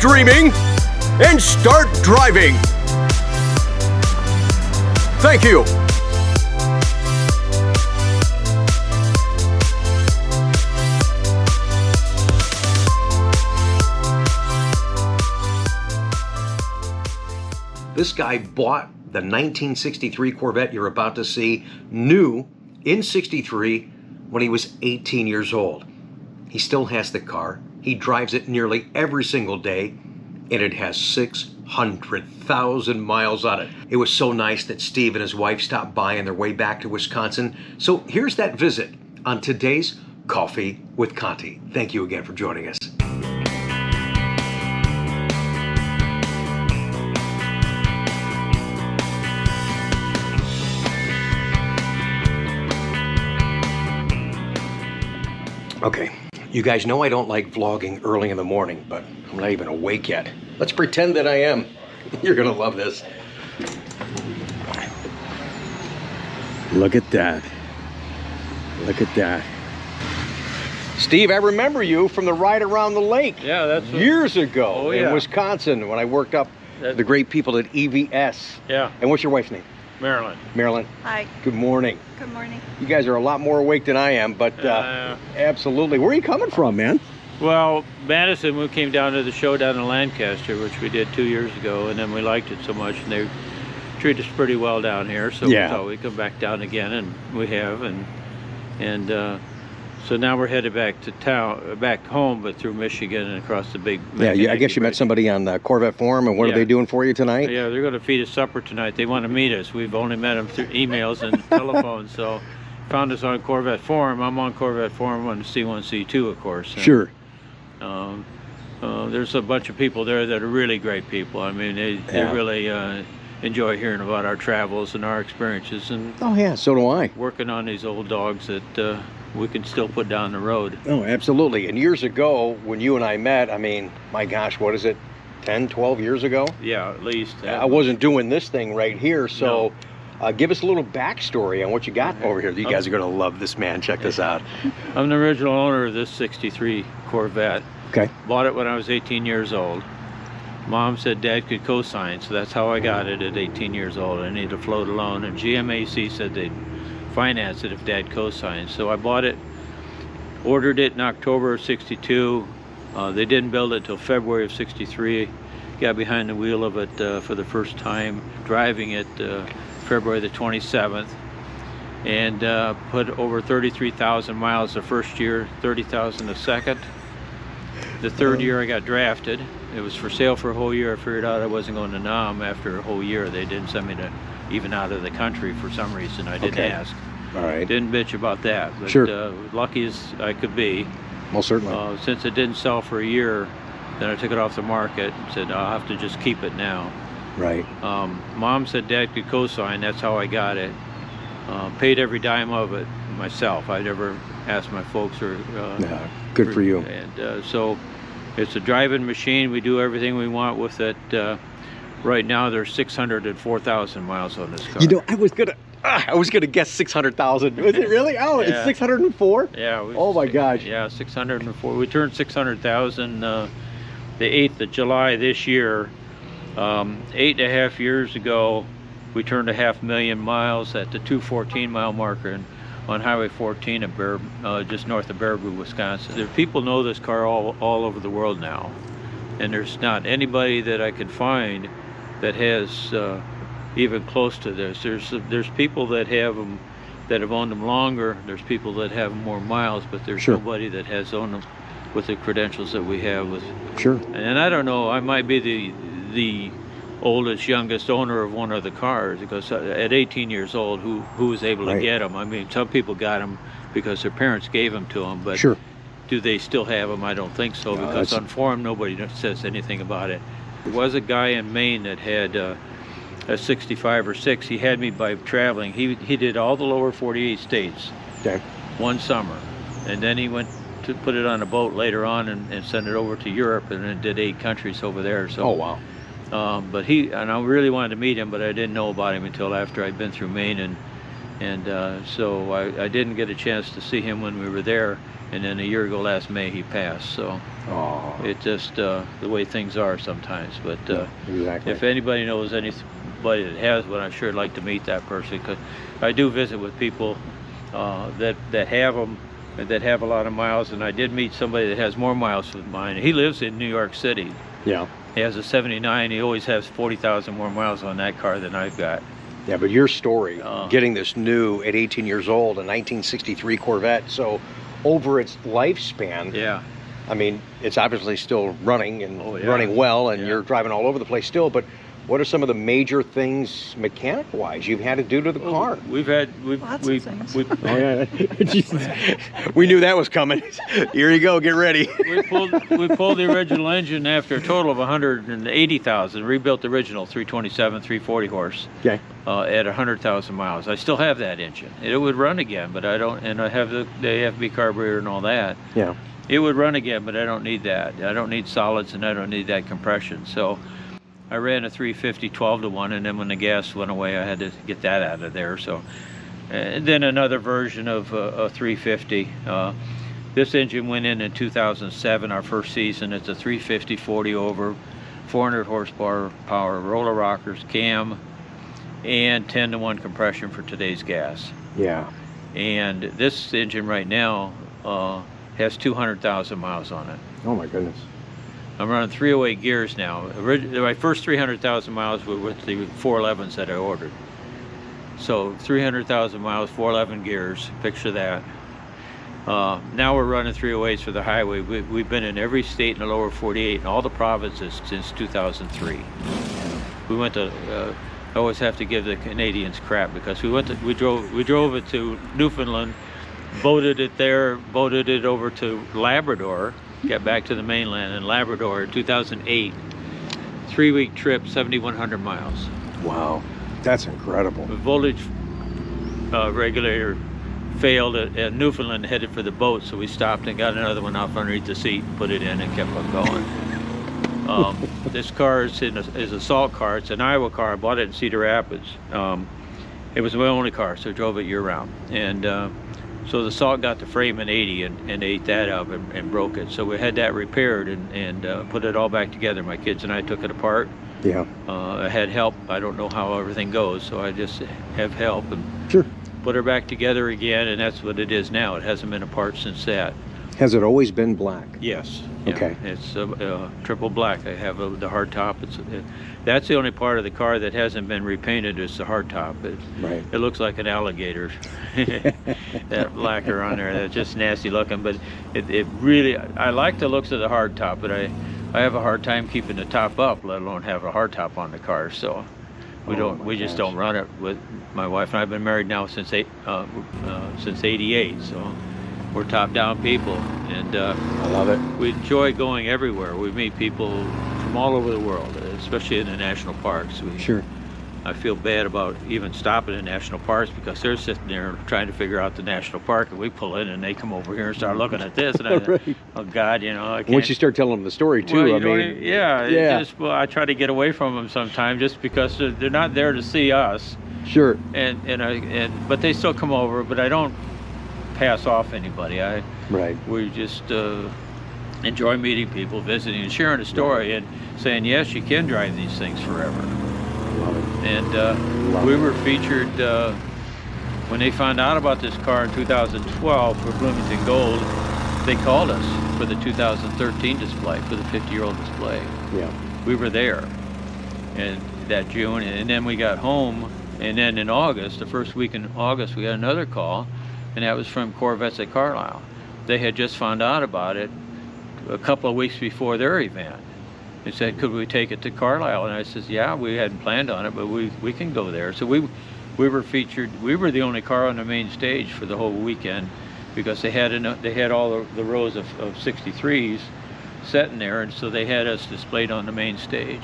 dreaming and start driving. Thank you. This guy bought the 1963 Corvette you're about to see new in 63 when he was 18 years old. He still has the car. He drives it nearly every single day, and it has 600,000 miles on it. It was so nice that Steve and his wife stopped by on their way back to Wisconsin. So here's that visit on today's Coffee with Conti. Thank you again for joining us. Okay, you guys know I don't like vlogging early in the morning, but I'm not even awake yet. Let's pretend that I am. You're gonna love this. Look at that. Look at that. Steve, I remember you from the ride around the lake. Yeah, that's years ago in Wisconsin when I worked up the great people at EVS. Yeah. And what's your wife's name? Marilyn. Marilyn. Hi. Good morning. Good morning. You guys are a lot more awake than I am, but absolutely. Where are you coming from, man? Well, Madison, we came down to the show down in Lancaster, which we did 2 years ago, and then we liked it so much, and they treat us pretty well down here, so we thought we'd come back down again, and we have, and so now we're headed back to town, back home, but through Michigan and across the big... I guess you met somebody on the Corvette forum, and what are they doing for you tonight? Yeah, they're going to feed us supper tonight. They want to meet us. We've only met them through emails and telephones, so found us on Corvette forum. I'm on Corvette forum on C1, C2, of course. And, sure. There's a bunch of people there that are really great people. I mean, they really enjoy hearing about our travels and our experiences. And oh, yeah, so do I. Working on these old dogs that we can still put down the road. Oh, absolutely. And years ago, when you and I met, I mean, my gosh, what is it, 10, 12 years ago? Yeah, at least. I wasn't doing this thing right here, so give us a little backstory on what you got over here. You guys are going to love this man. Check this out. I'm the original owner of this 63 Corvette. Okay. Bought it when I was 18 years old. Mom said Dad could co-sign, so that's how I got it at 18 years old. I needed a float loan, and GMAC said they'd finance it if Dad co-signed. So I bought it, ordered it in October of 62. They didn't build it till February of 63. Got behind the wheel of it for the first time, driving it February the 27th, and put over 33,000 miles the first year, 30,000 the second. The third year I got drafted. It was for sale for a whole year. I figured out I wasn't going to NAM after a whole year. They didn't send me to even out of the country for some reason. I didn't ask. All right. Didn't bitch about that. But lucky as I could be. Well, certainly. Since it didn't sell for a year, then I took it off the market and said, I'll have to just keep it now. Right. Mom said Dad could co-sign. That's how I got it. Paid every dime of it myself. I never asked my folks or... good for you. And so it's a driving machine. We do everything we want with it. Right now there's 604,000 miles on this car. You know, I was gonna guess 600,000. Was it really? Oh, it's 604? Yeah. Oh my gosh. Yeah, 604. We turned 600,000 the 8th of July this year. 8.5 years ago, we turned 500,000 miles at the 214 mile marker on Highway 14 at just north of Baraboo, Wisconsin. The people know this car all over the world now, and there's not anybody that I could find that has even close to this. There's people that have them that have owned them longer. There's people that have more miles, but there's nobody that has owned them with the credentials that we have with. Sure. And I don't know, I might be the oldest, youngest owner of one of the cars, because at 18 years old, who was able to get them? I mean, some people got them because their parents gave them to them, but do they still have them? I don't think so, because on forum nobody says anything about it. There was a guy in Maine that had a 65 or 6. He had me by traveling. He did all the lower 48 states one summer, and then he went to put it on a boat later on and send it over to Europe, and then did 8 countries over there. So, oh wow. But and I really wanted to meet him, but I didn't know about him until after I'd been through Maine And so I didn't get a chance to see him when we were there, and then a year ago last May he passed. So it's just the way things are sometimes. But exactly. if anybody knows anybody that has one, I sure like to meet that person, because I do visit with people that have them, that have a lot of miles, and I did meet somebody that has more miles than mine. He lives in New York City. Yeah. He has a 79. He always has 40,000 more miles on that car than I've got. Yeah, but your story, getting this new at 18 years old, a 1963 Corvette, so over its lifespan, yeah, I mean, it's obviously still running and running well, and you're driving all over the place still, but what are some of the major things mechanical-wise you've had to do to the car? Lots of things. Oh yeah, Jesus. We knew that was coming. Here you go, get ready. we pulled the original engine after a total of 180,000. Rebuilt the original 327, 340 horse. Okay. At 100,000 miles. I still have that engine. It would run again, but I don't. And I have the FB carburetor and all that. Yeah. It would run again, but I don't need that. I don't need solids, and I don't need that compression. So I ran a 350 12-to-1, and then when the gas went away, I had to get that out of there. So, and then another version of a 350. This engine went in 2007, our first season. It's a 350 40 over, 400 horsepower, roller rockers, cam, and 10-to-1 compression for today's gas. Yeah. And this engine right now has 200,000 miles on it. Oh my goodness. I'm running 308 gears now. My first 300,000 miles were with the 411s that I ordered. So 300,000 miles, 411 gears, picture that. Now we're running 308s for the highway. We've been in every state in the lower 48 and all the provinces since 2003. We went to, I always have to give the Canadians crap, because we drove it to Newfoundland, boated it there, boated it over to Labrador, got back to the mainland in Labrador in 2008. 3-week trip, 7,100 miles. Wow, that's incredible. The voltage regulator failed at Newfoundland, headed for the boat, so we stopped and got another one off underneath the seat, put it in, and kept on going. This car is a salt car. It's an Iowa car. I bought it in Cedar Rapids. It was my only car, so I drove it year-round. And so the salt got the frame in 80 and ate that up and broke it. So we had that repaired and put it all back together. My kids and I took it apart. Yeah. I had help. I don't know how everything goes, so I just have help and sure. Put her back together again, and that's what it is now. It hasn't been apart since that. Has it always been black? Yes. Okay. Yeah, it's triple black. I have the hard top. That's the only part of the car that hasn't been repainted. Is the hard top. Right. It looks like an alligator. That lacquer on there. That's just nasty looking. But it really. I like the looks of the hard top, but I have a hard time keeping the top up, let alone have a hard top on the car. So we just don't run it. With my wife and I've been married now since '88. So. We're top-down people, and I love it. We enjoy going everywhere. We meet people from all over the world, especially in the national parks. Sure. I feel bad about even stopping in national parks, because they're sitting there trying to figure out the national park, and we pull in and they come over here and start looking at this, and I right. Oh God, I can't. Once you start telling them the story too, well, I mean, yeah. I try to get away from them sometimes, just because they're not there to see us. Sure. But they still come over, but I don't pass off anybody. We just enjoy meeting people, visiting, and sharing a story, and saying, yes, you can drive these things forever. Love it. And we were featured when they found out about this car in 2012 for Bloomington Gold. They called us for the 2013 display, for the 50-year-old display. Yeah. We were there, and that June, and then we got home, and then in August, the first week in August, we got another call. And that was from Corvettes at Carlisle. They had just found out about it a couple of weeks before their event. They said, could we take it to Carlisle? And I said, yeah, we hadn't planned on it, but we can go there. So we were featured. We were the only car on the main stage for the whole weekend, because they had all the rows of 63s sitting there, and so they had us displayed on the main stage.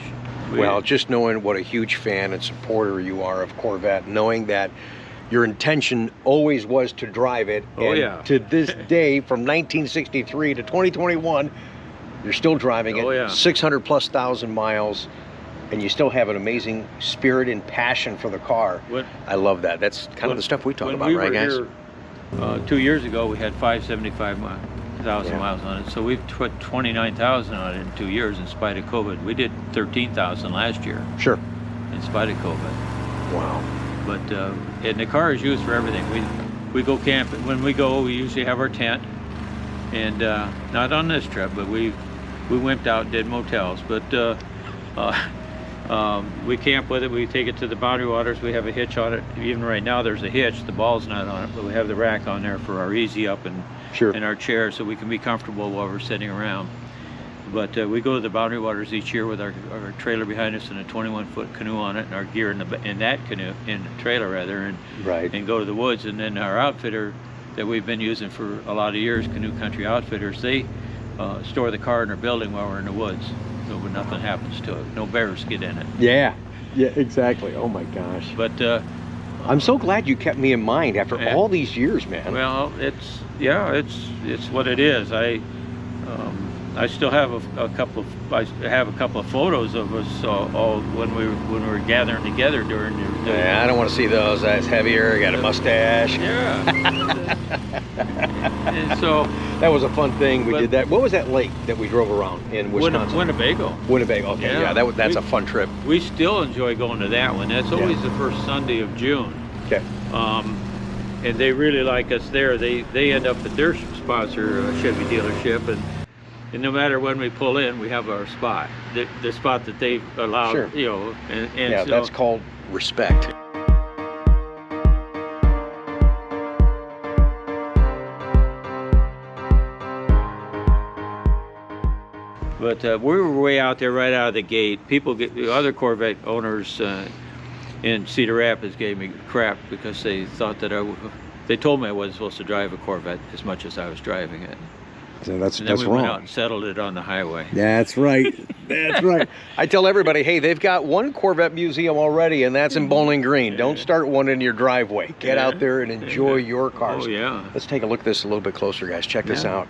Well, just knowing what a huge fan and supporter you are of Corvette, knowing that your intention always was to drive it. Oh, yeah. To this day, from 1963 to 2021, you're still driving it. Oh, yeah. 600 plus thousand miles. and you still have an amazing spirit and passion for the car. I love that. That's kind of the stuff we talk about, right, guys? Here, 2 years ago, we had 575,000 miles on it. So we've put 29,000 on it in 2 years in spite of COVID. We did 13,000 last year. Sure. In spite of COVID. Wow. But and the car is used for everything. We go camping. When we go, we usually have our tent. And not on this trip, but we wimped out and did motels. But we camp with it. We take it to the Boundary Waters. We have a hitch on it. Even right now, there's a hitch. The ball's not on it, but we have the rack on there for our easy up and our chair, so we can be comfortable while we're sitting around. But we go to the Boundary Waters each year with our trailer behind us and a 21-foot canoe on it, and our gear in that canoe, in the trailer rather, and go to the woods. And then our outfitter that we've been using for a lot of years, Canoe Country Outfitters, they store the car in our building while we're in the woods, so nothing happens to it. No bears get in it. Yeah, exactly. Oh my gosh. But I'm so glad you kept me in mind after all these years, man. Well, it's what it is. I still have a couple of photos of us all when we were gathering together during the I don't want to see those. That's heavier. I got a mustache. Yeah. And so that was a fun thing. We did that. What was that lake that we drove around in Wisconsin? Winnebago. Okay. Yeah, that's a fun trip. We still enjoy going to that one. That's always the first Sunday of June. Okay. And they really like us there. They end up at their sponsor Chevy dealership, and no matter when we pull in, we have our spot, the spot that they've allowed, you know. And yeah, so, that's called respect. But we were way out there right out of the gate. Other Corvette owners in Cedar Rapids gave me crap because they thought that they told me I wasn't supposed to drive a Corvette as much as I was driving it. So that's we wrong. Went out and settled it on the highway. That's right. That's right. I tell everybody, hey, they've got one Corvette museum already, and that's in Bowling Green. Don't start one in your driveway. Get out there and enjoy your cars. Oh, yeah. Let's take a look at this a little bit closer, guys. Check this out.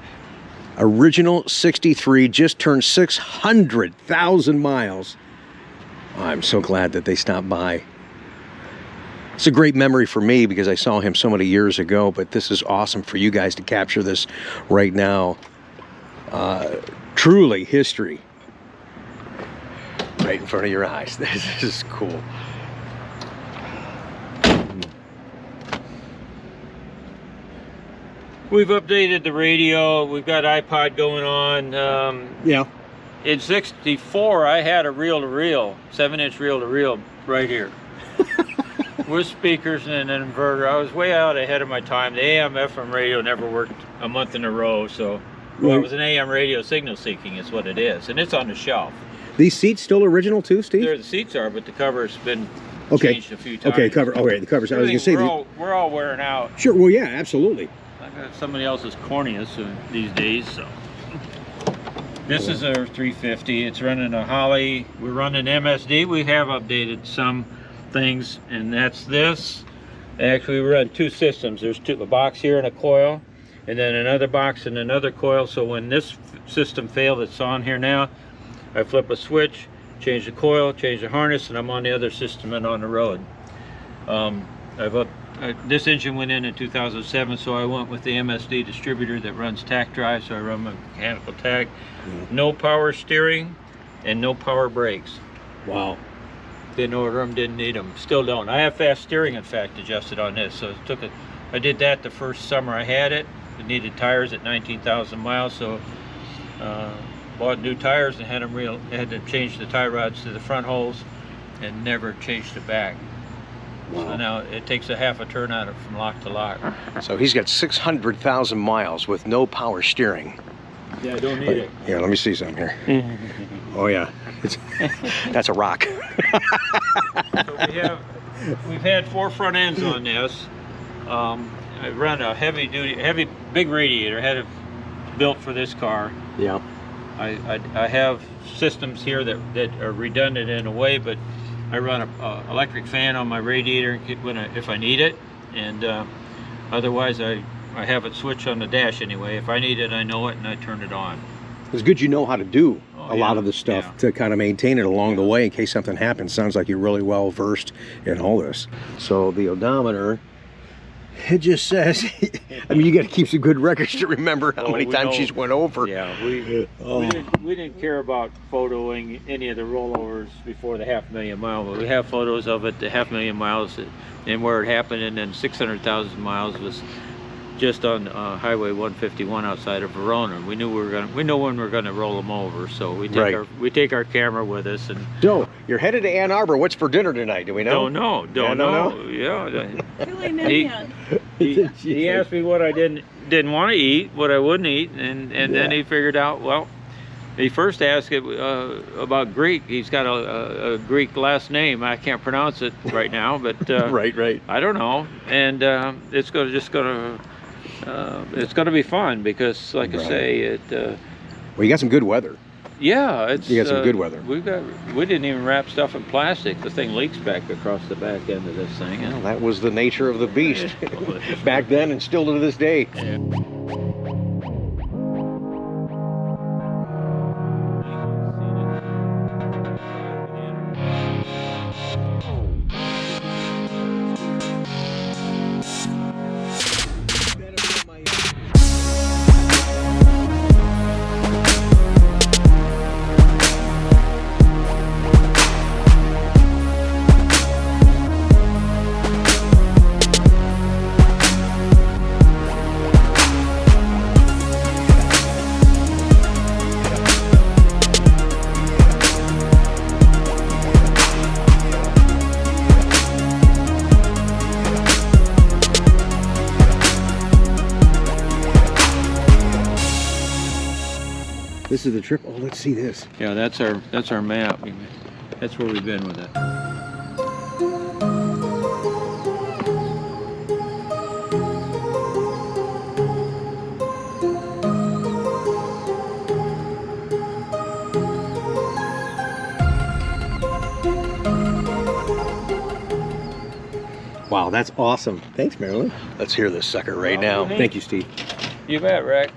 Original 63, just turned 600,000 miles. I'm so glad that they stopped by. It's a great memory for me because I saw him so many years ago, but this is awesome for you guys to capture this right now. Truly history. Right in front of your eyes. This is cool. We've updated the radio. We've got iPod going on. In 64, I had a reel-to-reel, 7-inch reel-to-reel right here. With speakers and an inverter. I was way out ahead of my time. The AM FM radio never worked a month in a row, so it was an AM radio signal seeking is what it is, and it's on the shelf. These seats still original too, Steve? The seats are, but the cover's been changed a few times. Okay, the covers. I was gonna say we're all wearing out. Sure. Well, yeah, absolutely. I got somebody else's corneas these days, so. This is our 350. It's running a Holly. We're running MSD. We have updated some things, and that's this. Actually, we run two systems. There's a box here and a coil, and then another box and another coil. So when this system failed, it's on here now, I flip a switch, change the coil, change the harness, and I'm on the other system and on the road. This engine went in 2007, so I went with the MSD distributor that runs tack drive, so I run my mechanical tack. No power steering and no power brakes. Wow. Didn't order them, didn't need them, still don't. I have fast steering, in fact, adjusted on this, so I did that the first summer I had it. It needed tires at 19,000 miles, so bought new tires and had to change the tie rods to the front holes and never changed the back. Wow. So now it takes a half a turn out of from lock to lock. So he's got 600,000 miles with no power steering. Yeah, I don't need it. Here, let me see something here. Oh yeah, that's a rock. So we've had 4 front ends on this. I run a big radiator. Had it built for this car. Yeah. I have systems here that are redundant in a way, but I run an electric fan on my radiator if I need it, and otherwise I have it switched on the dash anyway. If I need it, I know it, and I turn it on. It's good you know how to do a lot of the stuff to kind of maintain it along the way in case something happens. Sounds like you're really well versed in all this. So the odometer, it just says, I mean, you got to keep some good records to remember how many times she's went over. Yeah, we didn't care about photoing any of the rollovers before the 500,000 mile, but we have photos of it, the 500,000 miles, and where it happened, and then 600,000 miles was just on Highway 151 outside of Verona. We know when we're gonna roll them over, so we take our camera with us. And so you're headed to Ann Arbor. What's for dinner tonight? Do we know? Don't know. Yeah. He asked me what I didn't want to eat, what I wouldn't eat, and then he figured out. Well, he first asked about Greek. He's got a Greek last name. I can't pronounce it right now, but right. I don't know. And it's gonna be fun because, like I say, well, you got some good weather. Yeah, you got some good weather. We didn't even wrap stuff in plastic. The thing leaks back across the back end of this thing. Well, that was the nature of the beast back then, and still to this day. Yeah. This is the trip. Oh, let's see this. Yeah, that's our map. That's where we've been with it. Wow, that's awesome. Thanks, Marilyn. Let's hear this sucker right now. Thank you, Steve. You bet, Rick.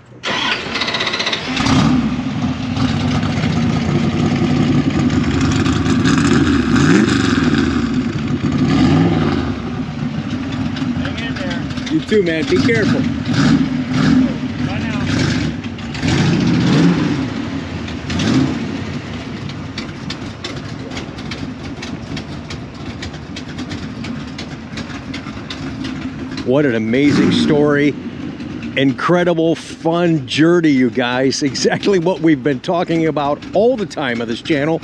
You too, man. Be careful. Bye now. What an amazing story. Incredible, fun journey, you guys. Exactly what we've been talking about all the time on this channel.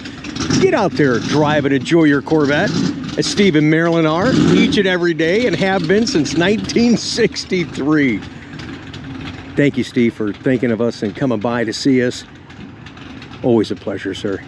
Get out there, drive and enjoy your Corvette, as Steve and Marilyn are each and every day and have been since 1963. Thank you, Steve, for thinking of us and coming by to see us. Always a pleasure, sir.